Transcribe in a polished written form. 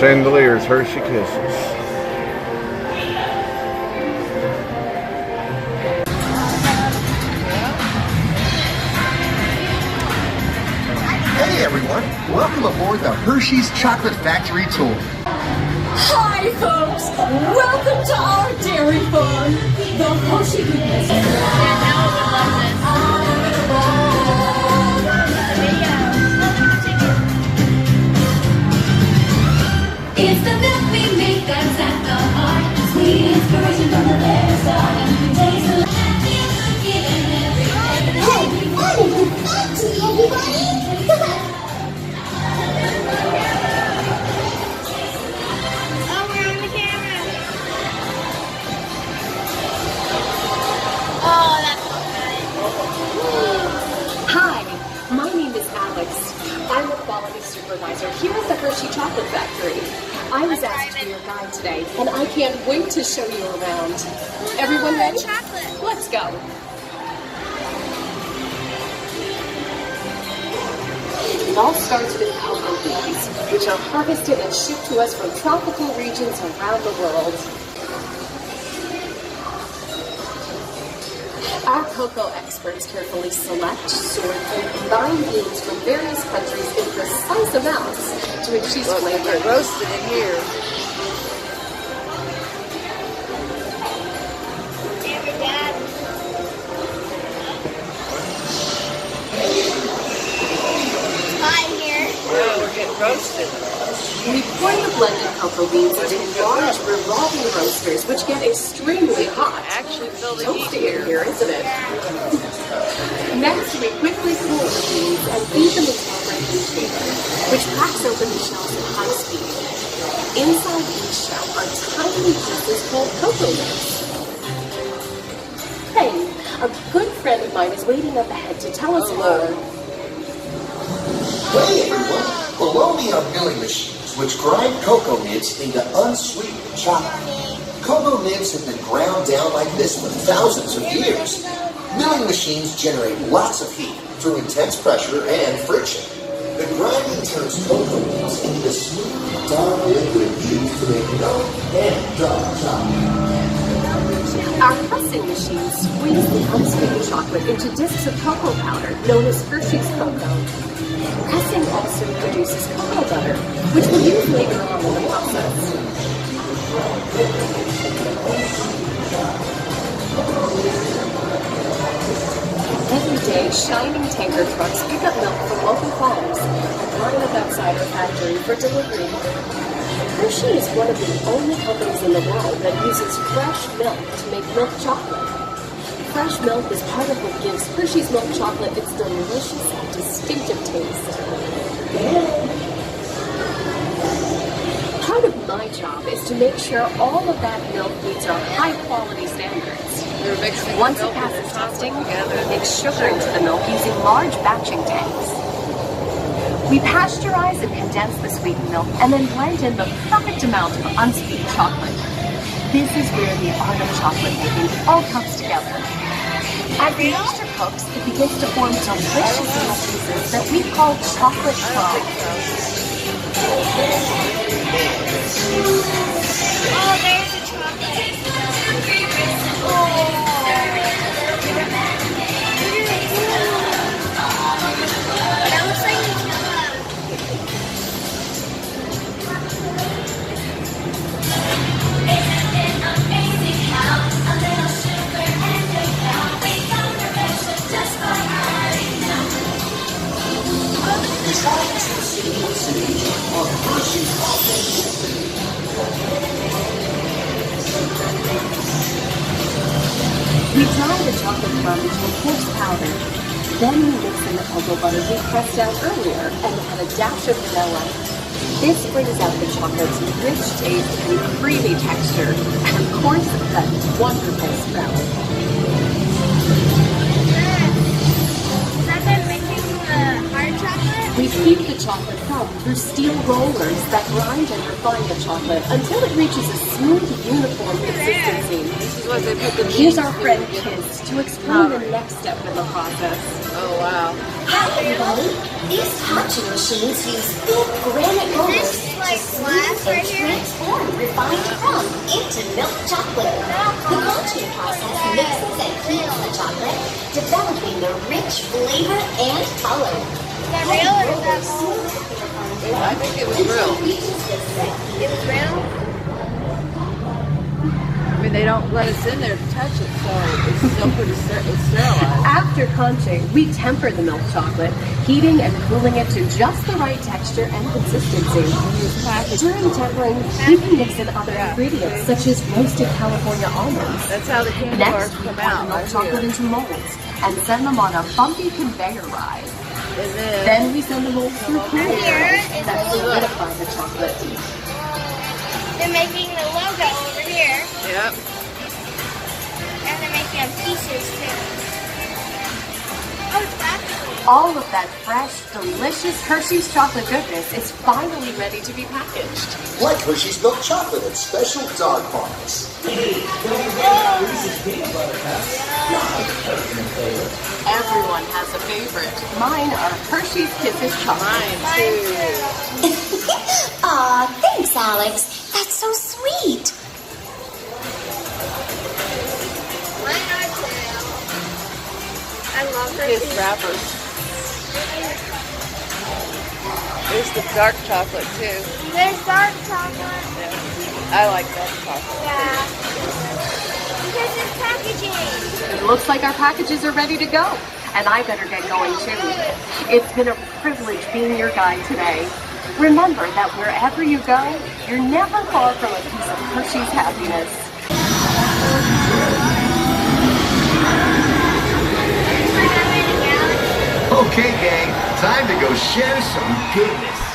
Chandelier's Hershey Kisses. Hey everyone, welcome aboard the Hershey's Chocolate Factory Tour. Hi folks, welcome to our dairy farm, the Hershey goodness. It's the milk we make that's at the heart, sweet inspiration from the very start, and we taste the happy and giving every day. Fancy everybody! Oh, we're on the camera! Oh, that's so good. Hi, my name is Alex. I'm a quality supervisor here at the Hershey Chocolate Factory. I was asked to be your guide today, and I can't wait to show you around. Everyone ready? Chocolate. Let's go. It all starts with cocoa beans, which are harvested and shipped to us from tropical regions around the world. Our cocoa experts carefully select, sort, and combine beans from various countries in precise amounts to achieve flavor. They're roasted in here. Hi here. Wow, we're getting roasted. We pour the blended cocoa beans into large revolving roasters, which get extremely hot. Actually feel the heat Toasty here, isn't it? Next, we quickly cool the beans and feed them into a container, which cracks open the shells at high speed. Inside each shell are tiny pieces called cocoa nibs. Hey, a good friend of mine is waiting up ahead to tell us more. Hey everyone, below me are milling machines which grind cocoa nibs into unsweetened chocolate. Cocoa nibs have been ground down like this for thousands of years. Milling machines generate lots of heat through intense pressure and friction. The grinding turns cocoa nibs into the smooth, dark liquid used to make milk and dark chocolate. Our pressing machines squeeze the unsweetened chocolate into discs of cocoa powder known as Hershey's cocoa. Pressing also produces cocoa butter, which we'll use later on in the process. Every day, shining tanker trucks pick up milk from local farms and line up outside our factory for delivery. Hershey is one of the only companies in the world that uses fresh milk to make milk chocolate. Fresh milk is part of what gives Hershey's milk chocolate its delicious and distinctive taste. Part of my job is to make sure all of that milk meets our high-quality standards. Once it passes testing, we mix sugar into the milk using large batching tanks. We pasteurize and condense the sweetened milk and then blend in the perfect amount of unsweetened chocolate. This is where the art of chocolate making all comes together. As the mixture cooks, it begins to form delicious little pieces that we call chocolate crumbs. Oh, there's the chocolate. Oh. That looks like Nutella. We dry the chocolate crumb into a coarse powder. Then we mix in the cocoa butter we pressed out earlier and add a dash of vanilla. This brings out the chocolate's rich taste and creamy texture, and of course, that wonderful smell. Is that them making the hard chocolate? We heat the chocolate foam through steel rollers that grind and refine the chocolate until it reaches a smooth, uniform consistency. This is what they put the Here's our meats friend in. Kiz to explain the next step in the process. Oh, wow. Hi everybody! These touching machines use big granite rollers This is to like smooth glass and right here? transform refined crumb into milk chocolate. The conching process mixes and heats the chocolate, developing the rich flavor and color. Is that real or is that mold? I think it was real. It was real? I mean, they don't let us in there to touch it, so it's still pretty it's sterilized. After conching, we temper the milk chocolate, heating and cooling it to just the right texture and consistency. During tempering, we can mix in other ingredients such as roasted California almonds. That's how the candy bars Next, we come pour out, the milk right chocolate here. into molds and send them on a bumpy conveyor ride. And then Then we send the molds through cooling Here rooms is that the logo. solidify the chocolate. They're making the logo over here, yep. and they're making pieces too. Oh, that's All of that fresh, delicious Hershey's chocolate goodness is finally ready to be packaged. Like Hershey's milk chocolate at special dog parties. Everyone has a favorite. Mine are Hershey's Kisses chocolate. Mine, too. Aw, thanks Alex. That's so sweet. mine are too. I love Kiss Hershey's. wrappers. There's the dark chocolate, too. There's dark chocolate. Yeah. I like dark chocolate. Yeah. Because it's packaging. It looks like our packages are ready to go. And I better get going too. It's been a privilege being your guide today. Remember that wherever you go, you're never far from a piece of Hershey's happiness. Okay, gang, time to go share some goodness.